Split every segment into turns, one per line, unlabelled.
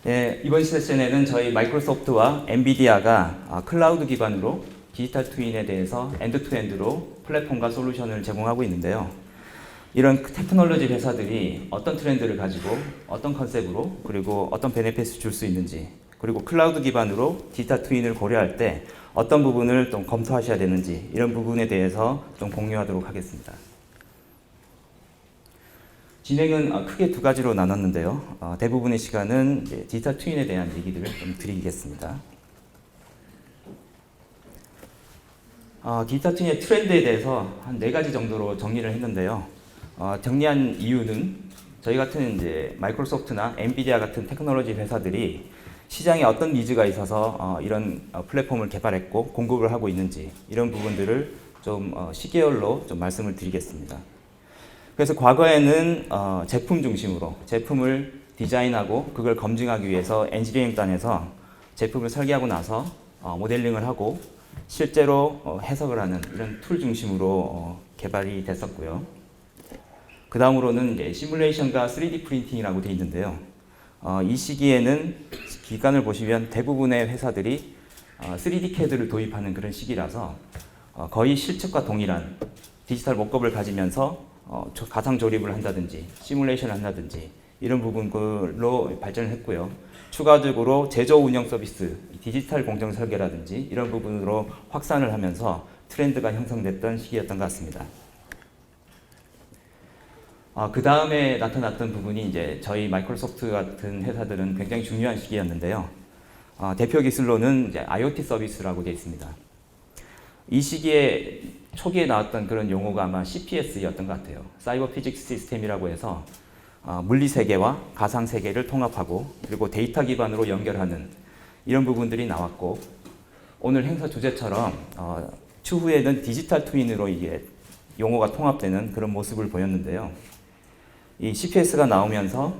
네, 이번 세션에는 저희 마이크로소프트와 엔비디아가 클라우드 기반으로 디지털 트윈에 대해서 엔드투엔드로 플랫폼과 솔루션을 제공하고 있는데요. 이런 테크놀로지 회사들이 어떤 트렌드를 가지고 어떤 컨셉으로 그리고 어떤 베네핏을 줄 수 있는지, 그리고 클라우드 기반으로 디지털 트윈을 고려할 때 어떤 부분을 좀 검토하셔야 되는지, 이런 부분에 대해서 좀 공유하도록 하겠습니다. 진행은 크게 두 가지로 나눴는데요. 대부분의 시간은 디지털 트윈에 대한 얘기들을 좀 드리겠습니다. 디지털 트윈의 트렌드에 대해서 한 4가지 정도로 정리를 했는데요. 정리한 이유는 저희 같은 이제 마이크로소프트나 엔비디아 같은 테크놀로지 회사들이 시장에 어떤 니즈가 있어서 이런 플랫폼을 개발했고 공급을 하고 있는지, 이런 부분들을 좀 시계열로 좀 말씀을 드리겠습니다. 그래서 과거에는 제품 중심으로 제품을 디자인하고 그걸 검증하기 위해서 엔지니어링단에서 제품을 설계하고 나서 모델링을 하고 실제로 해석을 하는 이런 툴 중심으로 개발이 됐었고요. 그 다음으로는 이제 시뮬레이션과 3D 프린팅이라고 되어 있는데요. 이 시기에는 기간을 보시면 대부분의 회사들이 3D CAD를 도입하는 그런 시기라서 거의 실측과 동일한 디지털 목겁을 가지면서 가상 조립을 한다든지 시뮬레이션을 한다든지 이런 부분으로 발전을 했고요. 추가적으로 제조 운영 서비스, 디지털 공정 설계라든지 이런 부분으로 확산을 하면서 트렌드가 형성됐던 시기였던 것 같습니다. 그 다음에 나타났던 부분이 이제 저희 마이크로소프트 같은 회사들은 굉장히 중요한 시기였는데요. 대표 기술로는 이제 IoT 서비스라고 되어 있습니다. 이 시기에 초기에 나왔던 그런 용어가 아마 CPS였던 것 같아요. 사이버 피직스 시스템이라고 해서 물리 세계와 가상 세계를 통합하고 그리고 데이터 기반으로 연결하는 이런 부분들이 나왔고, 오늘 행사 주제처럼 추후에는 디지털 트윈으로 이게 용어가 통합되는 그런 모습을 보였는데요. 이 CPS가 나오면서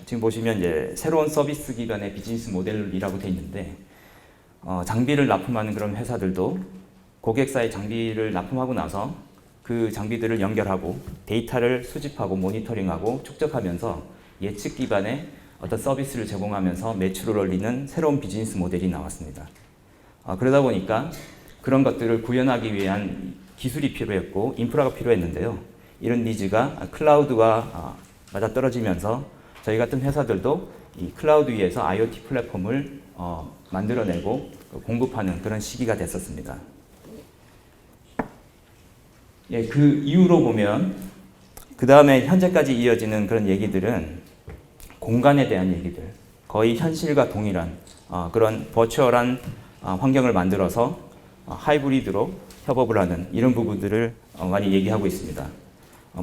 지금 보시면 이제 새로운 서비스 기반의 비즈니스 모델이라고 되어 있는데, 장비를 납품하는 그런 회사들도 고객사의 장비를 납품하고 나서 그 장비들을 연결하고 데이터를 수집하고 모니터링하고 축적하면서 예측 기반의 어떤 서비스를 제공하면서 매출을 올리는 새로운 비즈니스 모델이 나왔습니다. 그러다 보니까 그런 것들을 구현하기 위한 기술이 필요했고 인프라가 필요했는데요. 이런 니즈가 클라우드와 맞아떨어지면서 저희 같은 회사들도 이 클라우드 위에서 IoT 플랫폼을 만들어내고 공급하는 그런 시기가 됐었습니다. 예, 그 이후로 보면 그 다음에 현재까지 이어지는 그런 얘기들은 공간에 대한 얘기들, 거의 현실과 동일한 그런 버추얼한 환경을 만들어서 하이브리드로 협업을 하는 이런 부분들을 많이 얘기하고 있습니다.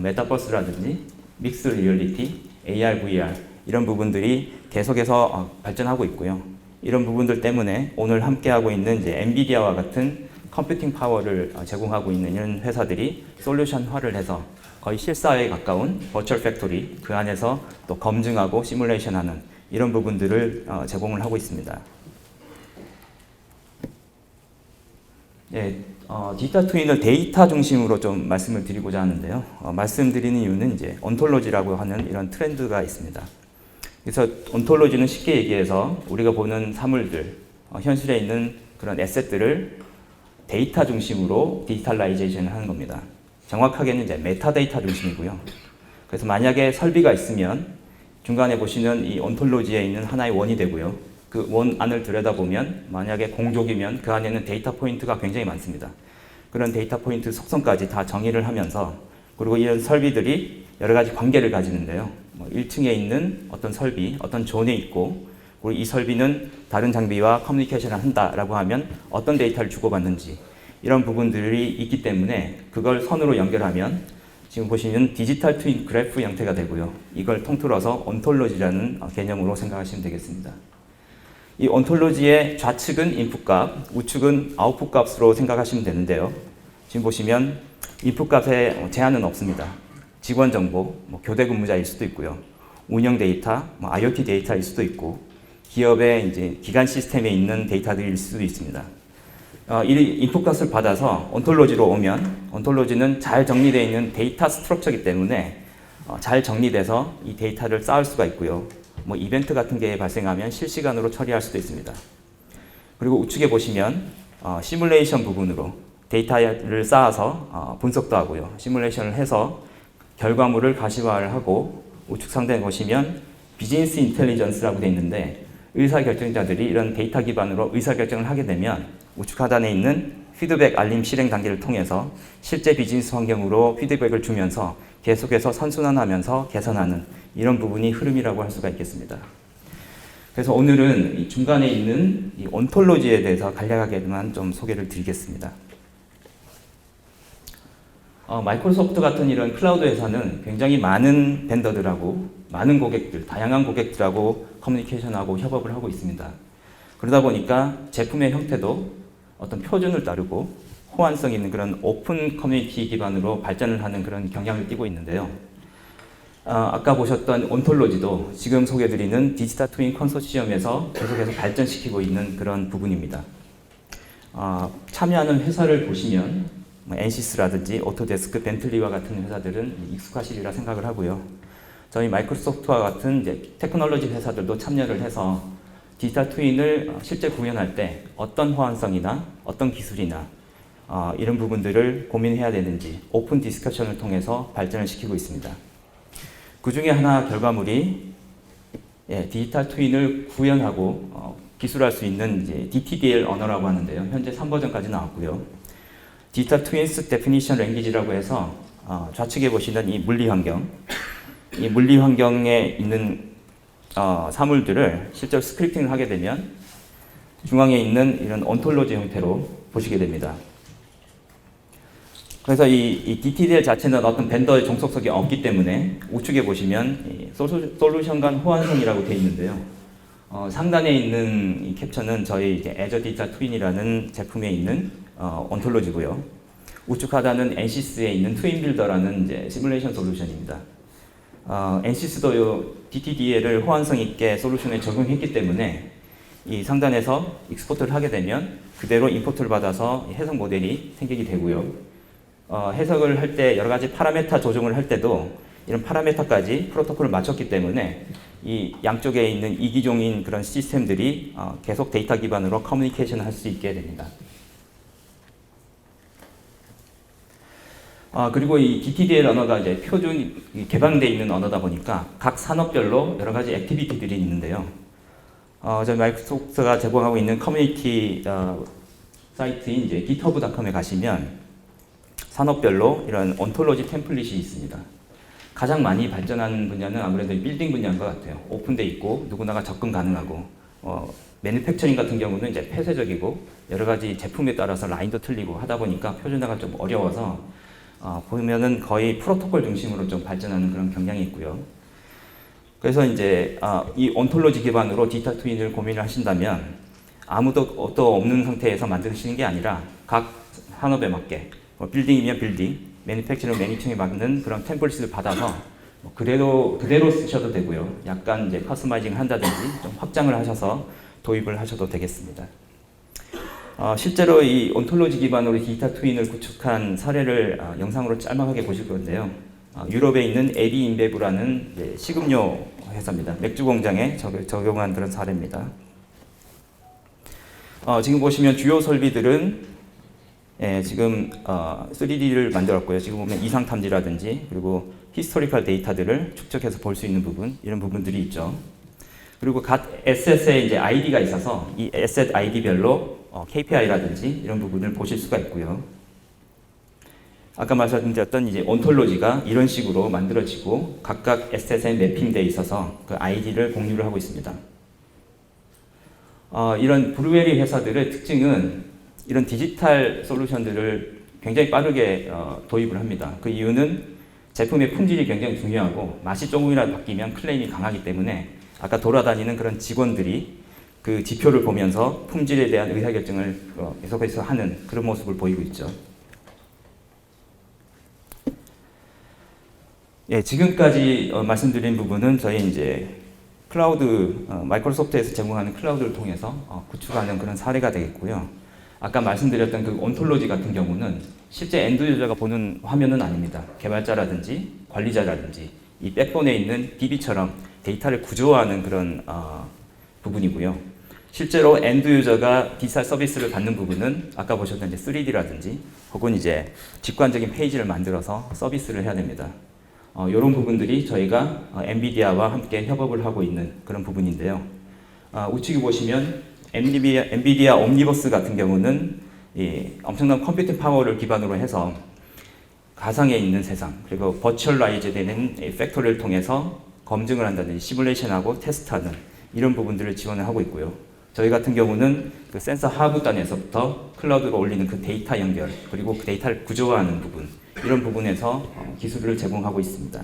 메타버스라든지 믹스 리얼리티, AR, VR 이런 부분들이 계속해서 발전하고 있고요. 이런 부분들 때문에 오늘 함께하고 있는 이제 엔비디아와 같은 컴퓨팅 파워를 제공하고 있는 이런 회사들이 솔루션화를 해서 거의 실사에 가까운 버추얼 팩토리, 그 안에서 또 검증하고 시뮬레이션하는 이런 부분들을 제공을 하고 있습니다. 예, 디지털 트윈을 데이터 중심으로 좀 말씀을 드리고자 하는데요. 말씀드리는 이유는 이제 온톨로지라고 하는 이런 트렌드가 있습니다. 그래서 온톨로지는 쉽게 얘기해서 우리가 보는 사물들, 현실에 있는 그런 에셋들을 데이터 중심으로 디지털라이제이션을 하는 겁니다. 정확하게는 이제 메타데이터 중심이고요. 그래서 만약에 설비가 있으면 중간에 보시는 이 온톨로지에 있는 하나의 원이 되고요. 그 원 안을 들여다보면 만약에 공족이면 그 안에는 데이터 포인트가 굉장히 많습니다. 그런 데이터 포인트 속성까지 다 정의를 하면서, 그리고 이런 설비들이 여러 가지 관계를 가지는데요. 1층에 있는 어떤 설비, 어떤 존에 있고, 그리고 이 설비는 다른 장비와 커뮤니케이션을 한다라고 하면 어떤 데이터를 주고받는지 이런 부분들이 있기 때문에 그걸 선으로 연결하면 지금 보시면 디지털 트윈 그래프 형태가 되고요. 이걸 통틀어서 온톨로지라는 개념으로 생각하시면 되겠습니다. 이 온톨로지의 좌측은 인풋 값, 우측은 아웃풋 값으로 생각하시면 되는데요. 지금 보시면 인풋 값에 제한은 없습니다. 직원 정보, 교대 근무자일 수도 있고요. 운영 데이터, IoT 데이터일 수도 있고, 기업의 이제 기간 시스템에 있는 데이터들일 수도 있습니다. 이 인풋 값을 받아서 온톨로지로 오면 온톨로지는 잘 정리되어 있는 데이터 스트럭처이기 때문에 잘 정리돼서 이 데이터를 쌓을 수가 있고요. 뭐 이벤트 같은 게 발생하면 실시간으로 처리할 수도 있습니다. 그리고 우측에 보시면 시뮬레이션 부분으로 데이터를 쌓아서 분석도 하고요. 시뮬레이션을 해서 결과물을 가시화를 하고 우측 상단에 보시면 비즈니스 인텔리전스라고 되어 있는데 의사결정자들이 이런 데이터 기반으로 의사결정을 하게 되면 우측 하단에 있는 피드백 알림 실행 단계를 통해서 실제 비즈니스 환경으로 피드백을 주면서 계속해서 선순환하면서 개선하는 이런 부분이 흐름이라고 할 수가 있겠습니다. 그래서 오늘은 이 중간에 있는 이 온톨로지에 대해서 간략하게만 좀 소개를 드리겠습니다. 마이크로소프트 같은 이런 클라우드 회사는 굉장히 많은 벤더들하고 많은 고객들, 다양한 고객들하고 커뮤니케이션하고 협업을 하고 있습니다. 그러다 보니까 제품의 형태도 어떤 표준을 따르고 호환성 있는 그런 오픈 커뮤니티 기반으로 발전을 하는 그런 경향을 띠고 있는데요. 아까 보셨던 온톨로지도 지금 소개드리는 디지털 트윈 컨소시엄에서 계속해서 발전시키고 있는 그런 부분입니다. 참여하는 회사를 보시면 엔시스라든지 오토데스크, 벤틀리와 같은 회사들은 익숙하시리라 생각을 하고요. 저희 마이크로소프트와 같은 이제 테크놀로지 회사들도 참여를 해서 디지털 트윈을 실제 구현할 때 어떤 호환성이나 어떤 기술이나 이런 부분들을 고민해야 되는지 오픈 디스커션을 통해서 발전을 시키고 있습니다. 그 중에 하나 결과물이 디지털 트윈을 구현하고 기술할 수 있는 이제 DTDL 언어라고 하는데요. 현재 3버전까지 나왔고요. 디지털 트윈스 데피니션 랭귀지라고 해서 좌측에 보시는 이 물리 환경, 이 물리 환경에 있는 사물들을 실제로 스크립팅을 하게 되면 중앙에 있는 이런 온톨로지 형태로 보시게 됩니다. 그래서 이 DTDL 자체는 어떤 벤더의 종속성이 없기 때문에 우측에 보시면 솔루션 간 호환성이라고 되어 있는데요. 상단에 있는 이 캡처는 저희 이제 애저 디지털 트윈이라는 제품에 있는 온톨로지고요. 우측 하단은 엔시스에 있는 트윈 빌더라는 이제 시뮬레이션 솔루션입니다. 엔시스도 요 DTDL을 호환성 있게 솔루션에 적용했기 때문에 이 상단에서 익스포트를 하게 되면 그대로 임포트를 받아서 해석 모델이 생기게 되고요. 해석을 할 때 여러 가지 파라메타 조정을 할 때도 이런 파라메타까지 프로토콜을 맞췄기 때문에 이 양쪽에 있는 이기종인 그런 시스템들이 계속 데이터 기반으로 커뮤니케이션을 할 수 있게 됩니다. 그리고 이 DTDL 언어가 이제 표준 개방되어 있는 언어다 보니까 각 산업별로 여러 가지 액티비티들이 있는데요. 저희 마이크로소프트가 제공하고 있는 커뮤니티 사이트인 이제 github.com에 가시면 산업별로 이런 온톨로지 템플릿이 있습니다. 가장 많이 발전한 분야는 아무래도 빌딩 분야인 것 같아요. 오픈돼 있고 누구나가 접근 가능하고 매니팩처링 같은 경우는 이제 폐쇄적이고 여러 가지 제품에 따라서 라인도 틀리고 하다 보니까 표준화가 좀 어려워서 보면은 거의 프로토콜 중심으로 좀 발전하는 그런 경향이 있고요. 그래서 이제 이 온톨로지 기반으로 디지털 트윈을 고민을 하신다면 아무도 또 없는 상태에서 만드시는 게 아니라 각 산업에 맞게 빌딩이면 빌딩, 매니팩처링에 맞는 그런 템플릿을 받아서 그대로 쓰셔도 되고요. 약간 이제 커스터마이징 한다든지 좀 확장을 하셔서 도입을 하셔도 되겠습니다. 실제로 이 온톨로지 기반으로 디지털 트윈을 구축한 사례를 영상으로 짤막하게 보실 건데요. 유럽에 있는 에디 인베브라는 식음료 회사입니다. 맥주 공장에 적용한 그런 사례입니다. 지금 보시면 주요 설비들은 지금 3D를 만들었고요. 지금 보면 이상 탐지라든지 그리고 히스토리컬 데이터들을 축적해서 볼 수 있는 부분, 이런 부분들이 있죠. 그리고 각 에셋에 이제 아이디가 있어서 이 에셋 아이디별로 KPI라든지 이런 부분을 보실 수가 있고요. 아까 말씀드렸던 이제 온톨로지가 이런 식으로 만들어지고 각각 에셋에 매핑되어 있어서 그 아이디를 공유를 하고 있습니다. 이런 블루베리 회사들의 특징은 이런 디지털 솔루션들을 굉장히 빠르게 도입을 합니다. 그 이유는 제품의 품질이 굉장히 중요하고 맛이 조금이라도 바뀌면 클레임이 강하기 때문에 아까 돌아다니는 그런 직원들이 그 지표를 보면서 품질에 대한 의사결정을 계속해서 하는 그런 모습을 보이고 있죠. 지금까지 말씀드린 부분은 저희 이제 클라우드, 마이크로소프트에서 제공하는 클라우드를 통해서 구축하는 그런 사례가 되겠고요. 아까 말씀드렸던 그 온톨로지 같은 경우는 실제 엔드 유저가 보는 화면은 아닙니다. 개발자라든지 관리자라든지 이 백본에 있는 DB처럼 데이터를 구조화하는 그런 부분이고요. 실제로 엔드 유저가 디지털 서비스를 받는 부분은 아까 보셨던 이제 3D라든지 혹은 이제 직관적인 페이지를 만들어서 서비스를 해야 됩니다. 이런 부분들이 저희가 엔비디아와 함께 협업을 하고 있는 그런 부분인데요. 우측에 보시면 엔비디아 옴니버스 같은 경우는 엄청난 컴퓨팅 파워를 기반으로 해서 가상에 있는 세상 그리고 버추얼라이즈 되는 팩토리를 통해서 검증을 한다든지 시뮬레이션하고 테스트하는 이런 부분들을 지원을 하고 있고요. 저희 같은 경우는 그 센서 하부단에서부터 클라우드로 올리는 그 데이터 연결 그리고 그 데이터를 구조화하는 부분 이런 부분에서 기술을 제공하고 있습니다.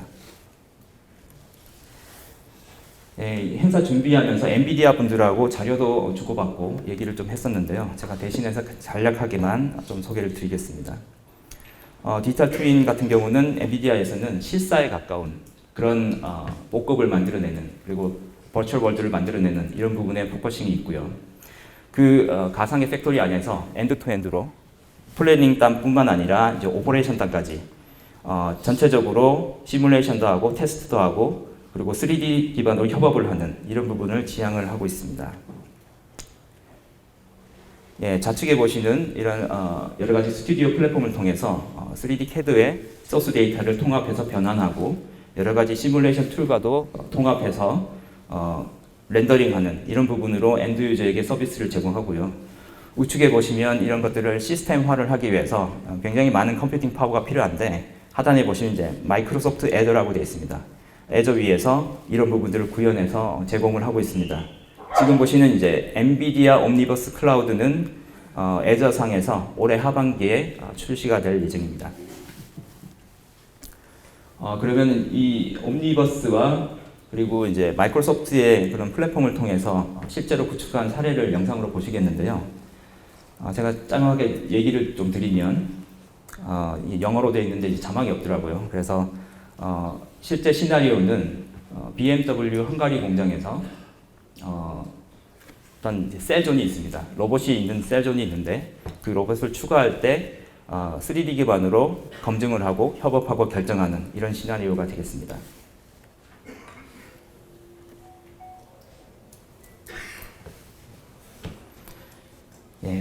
행사 준비하면서 엔비디아 분들하고 자료도 주고받고 얘기를 좀 했었는데요. 제가 대신해서 간략하게만 좀 소개를 드리겠습니다. 디지털 트윈 같은 경우는 엔비디아에서는 실사에 가까운 그런 모급을 만들어내는 그리고 버추얼 월드를 만들어내는 이런 부분에 포커싱이 있고요. 그 가상의 팩토리 안에서 엔드투엔드로 플래닝 단뿐만 아니라 이제 오퍼레이션 단까지 전체적으로 시뮬레이션도 하고 테스트도 하고 그리고 3D 기반으로 협업을 하는 이런 부분을 지향을 하고 있습니다. 좌측에 보시는 이런 여러 가지 스튜디오 플랫폼을 통해서 3D CAD의 소스 데이터를 통합해서 변환하고 여러 가지 시뮬레이션 툴과도 통합해서 렌더링하는 이런 부분으로 엔드 유저에게 서비스를 제공하고요. 우측에 보시면 이런 것들을 시스템화를 하기 위해서 굉장히 많은 컴퓨팅 파워가 필요한데 하단에 보시면 이제 마이크로소프트 애저라고 되어 있습니다. 애저 위에서 이런 부분들을 구현해서 제공을 하고 있습니다. 지금 보시는 이제 엔비디아 옴니버스 클라우드는 애저 상에서 올해 하반기에 출시가 될 예정입니다. 그러면 이 옴니버스와 그리고 이제 마이크로소프트의 그런 플랫폼을 통해서 실제로 구축한 사례를 영상으로 보시겠는데요. 제가 짤막하게 얘기를 좀 드리면 영어로 되어 있는데 이제 자막이 없더라고요. 그래서 실제 시나리오는 BMW 헝가리 공장에서 어떤 셀존이 있습니다. 로봇이 있는 셀존이 있는데 그 로봇을 추가할 때 3D 기반으로 검증을 하고 협업하고 결정하는 이런 시나리오가 되겠습니다.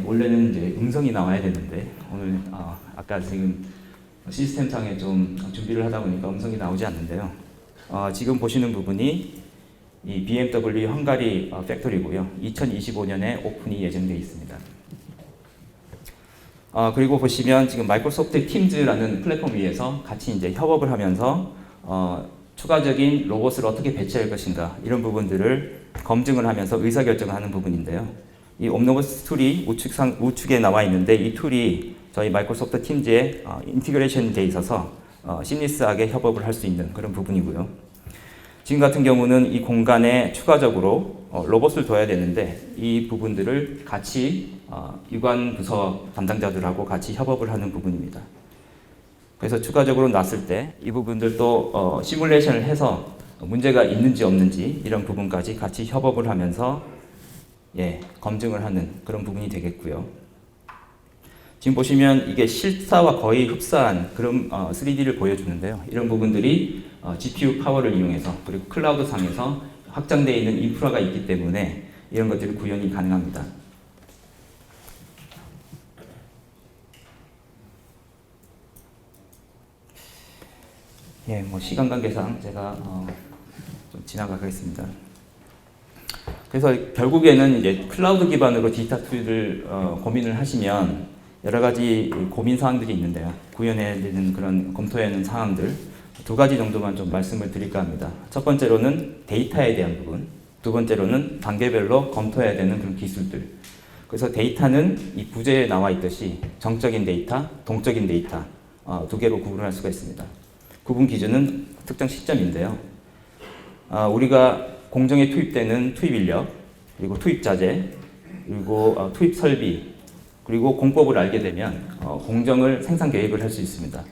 원래는 이제 음성이 나와야 되는데 오늘 아까 지금 시스템상에 좀 준비를 하다 보니까 음성이 나오지 않는데요. 지금 보시는 부분이 이 BMW 헝가리 팩토리고요. 2025년에 오픈이 예정되어 있습니다. 그리고 보시면 지금 마이크로소프트 팀즈라는 플랫폼 위에서 같이 이제 협업을 하면서 추가적인 로봇을 어떻게 배치할 것인가 이런 부분들을 검증을 하면서 의사결정을 하는 부분인데요. 이 옴니버스 툴이 우측에 나와 있는데 이 툴이 저희 마이크로소프트 팀즈에 인티그레이션 돼 있어서 시니스하게 협업을 할 수 있는 그런 부분이고요. 지금 같은 경우는 이 공간에 추가적으로 로봇을 둬야 되는데 이 부분들을 같이 유관 부서 담당자들하고 같이 협업을 하는 부분입니다. 그래서 추가적으로 놨을 때 이 부분들도 시뮬레이션을 해서 문제가 있는지 없는지 이런 부분까지 같이 협업을 하면서 검증을 하는 그런 부분이 되겠고요. 지금 보시면 이게 실사와 거의 흡사한 그런 3D를 보여주는데요. 이런 부분들이 GPU 파워를 이용해서 그리고 클라우드 상에서 확장되어 있는 인프라가 있기 때문에 이런 것들이 구현이 가능합니다. 시간 관계상 제가 좀 지나가겠습니다. 그래서 결국에는 이제 클라우드 기반으로 디지털 툴을 고민을 하시면 여러 가지 고민 사항들이 있는데요. 구현해야 되는 그런 검토해야 하는 사항들 두 가지 정도만 좀 말씀을 드릴까 합니다. 첫 번째로는 데이터에 대한 부분, 두 번째로는 단계별로 검토해야 되는 그런 기술들. 그래서 데이터는 이 부제에 나와 있듯이 정적인 데이터, 동적인 데이터 두 개로 구분할 수가 있습니다. 구분 기준은 특정 시점인데요. 우리가 공정에 투입되는 투입 인력, 그리고 투입 자재, 그리고 투입 설비, 그리고 공법을 알게 되면 공정을 생산 계획을 할 수 있습니다.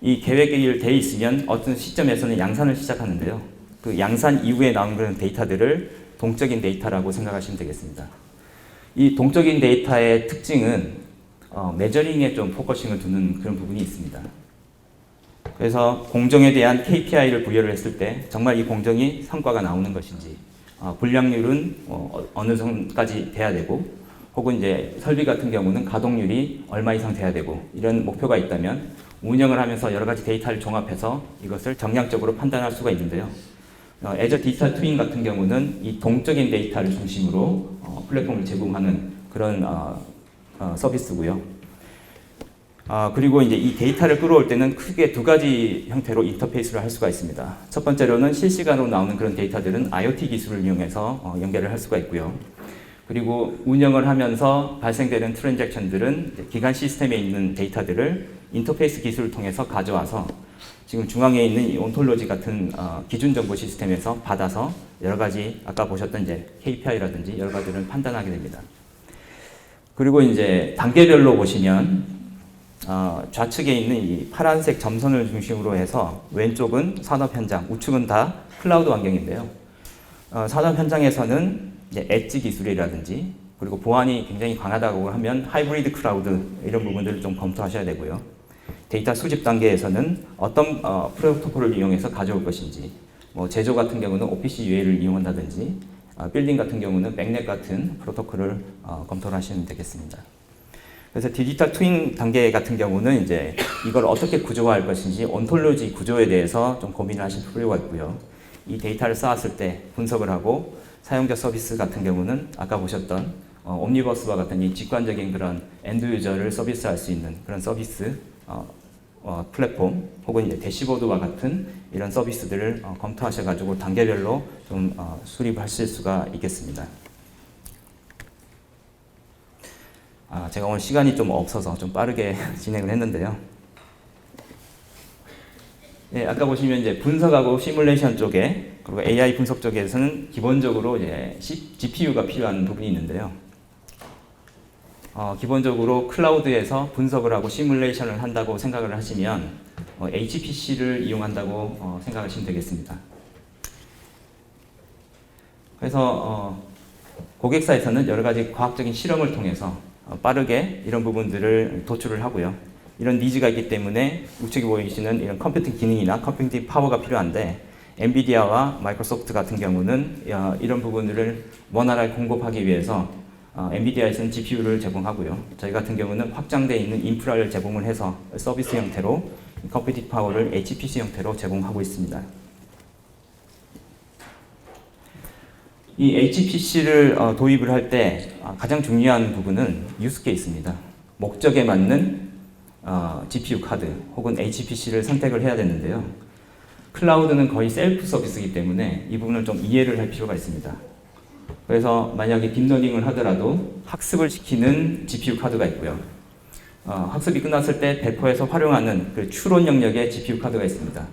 이 계획이 되어 있으면 어떤 시점에서는 양산을 시작하는데요. 그 양산 이후에 나온 그런 데이터들을 동적인 데이터라고 생각하시면 되겠습니다. 이 동적인 데이터의 특징은 메저링에 좀 포커싱을 두는 그런 부분이 있습니다. 그래서 공정에 대한 KPI를 부여를 했을 때 정말 이 공정이 성과가 나오는 것인지, 불량률은 어느 정도까지 돼야 되고, 혹은 이제 설비 같은 경우는 가동률이 얼마 이상 돼야 되고, 이런 목표가 있다면 운영을 하면서 여러 가지 데이터를 종합해서 이것을 정량적으로 판단할 수가 있는데요. 애저 디지털 트윈 같은 경우는 이 동적인 데이터를 중심으로 플랫폼을 제공하는 그런 서비스고요. 그리고 이제 이 데이터를 끌어올 때는 크게 두 가지 형태로 인터페이스를 할 수가 있습니다. 첫 번째로는 실시간으로 나오는 그런 데이터들은 IoT 기술을 이용해서 연결을 할 수가 있고요. 그리고 운영을 하면서 발생되는 트랜잭션들은 기간 시스템에 있는 데이터들을 인터페이스 기술을 통해서 가져와서 지금 중앙에 있는 이 온톨로지 같은 기준 정보 시스템에서 받아서 여러 가지 아까 보셨던 이제 KPI라든지 여러 가지를 판단하게 됩니다. 그리고 이제 단계별로 보시면 좌측에 있는 이 파란색 점선을 중심으로 해서 왼쪽은 산업 현장, 우측은 다 클라우드 환경인데요. 산업 현장에서는 이제 엣지 기술이라든지 그리고 보안이 굉장히 강하다고 하면 하이브리드 클라우드 이런 부분들을 좀 검토하셔야 되고요. 데이터 수집 단계에서는 어떤 프로토콜을 이용해서 가져올 것인지, 뭐 제조 같은 경우는 OPC UA를 이용한다든지, 빌딩 같은 경우는 맥넷 같은 프로토콜을 검토를 하시면 되겠습니다. 그래서 디지털 트윈 단계 같은 경우는 이제 이걸 어떻게 구조화할 것인지 온톨로지 구조에 대해서 좀 고민을 하실 필요가 있고요. 이 데이터를 쌓았을 때 분석을 하고 사용자 서비스 같은 경우는 아까 보셨던 옴니버스와 같은 이 직관적인 그런 엔드 유저를 서비스할 수 있는 그런 서비스 플랫폼 혹은 이제 대시보드와 같은 이런 서비스들을 검토하셔가지고 단계별로 좀 수립하실 수가 있겠습니다. 제가 오늘 시간이 좀 없어서 좀 빠르게 진행을 했는데요. 예, 아까 보시면 이제 분석하고 시뮬레이션 쪽에 그리고 AI 분석 쪽에서는 기본적으로 이제 GPU가 필요한 부분이 있는데요. 기본적으로 클라우드에서 분석을 하고 시뮬레이션을 한다고 생각을 하시면 HPC를 이용한다고 생각하시면 되겠습니다. 그래서 고객사에서는 여러 가지 과학적인 실험을 통해서 빠르게 이런 부분들을 도출을 하고요. 이런 니즈가 있기 때문에 우측에 보이시는 이런 컴퓨팅 기능이나 컴퓨팅 파워가 필요한데 엔비디아와 마이크로소프트 같은 경우는 이런 부분들을 원활하게 공급하기 위해서 엔비디아에서는 GPU를 제공하고요. 저희 같은 경우는 확장되어 있는 인프라를 제공을 해서 서비스 형태로 컴퓨팅 파워를 HPC 형태로 제공하고 있습니다. 이 HPC를 도입을 할 때 가장 중요한 부분은 유스 케이스입니다. 목적에 맞는 GPU 카드 혹은 HPC를 선택을 해야 되는데요. 클라우드는 거의 셀프 서비스이기 때문에 이 부분을 좀 이해를 할 필요가 있습니다. 그래서 만약에 딥러닝을 하더라도 학습을 시키는 GPU 카드가 있고요. 학습이 끝났을 때 배포해서 활용하는 그 추론 영역의 GPU 카드가 있습니다.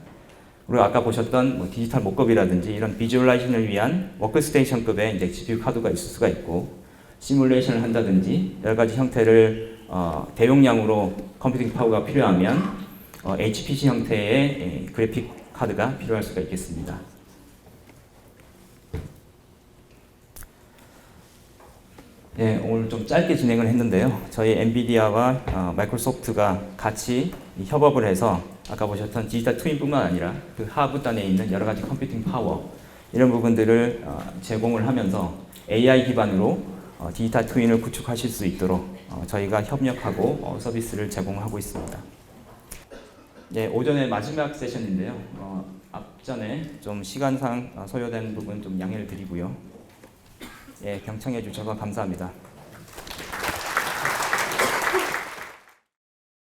그리고 아까 보셨던 디지털 목급이라든지 이런 비주얼라이제이션을 위한 워크스테이션급의 이제 GPU 카드가 있을 수가 있고, 시뮬레이션을 한다든지 여러 가지 형태를 대용량으로 컴퓨팅 파워가 필요하면 HPC 형태의 그래픽 카드가 필요할 수가 있겠습니다. 네, 오늘 좀 짧게 진행을 했는데요. 저희 엔비디아와 마이크로소프트가 같이 협업을 해서 아까 보셨던 디지털 트윈뿐만 아니라 그 하부단에 있는 여러 가지 컴퓨팅 파워 이런 부분들을 제공을 하면서 AI 기반으로 디지털 트윈을 구축하실 수 있도록 저희가 협력하고 서비스를 제공하고 있습니다. 네, 오전의 마지막 세션인데요. 앞전에 좀 시간상 소요된 부분 좀 양해를 드리고요. 예, 경청해 주셔서 감사합니다.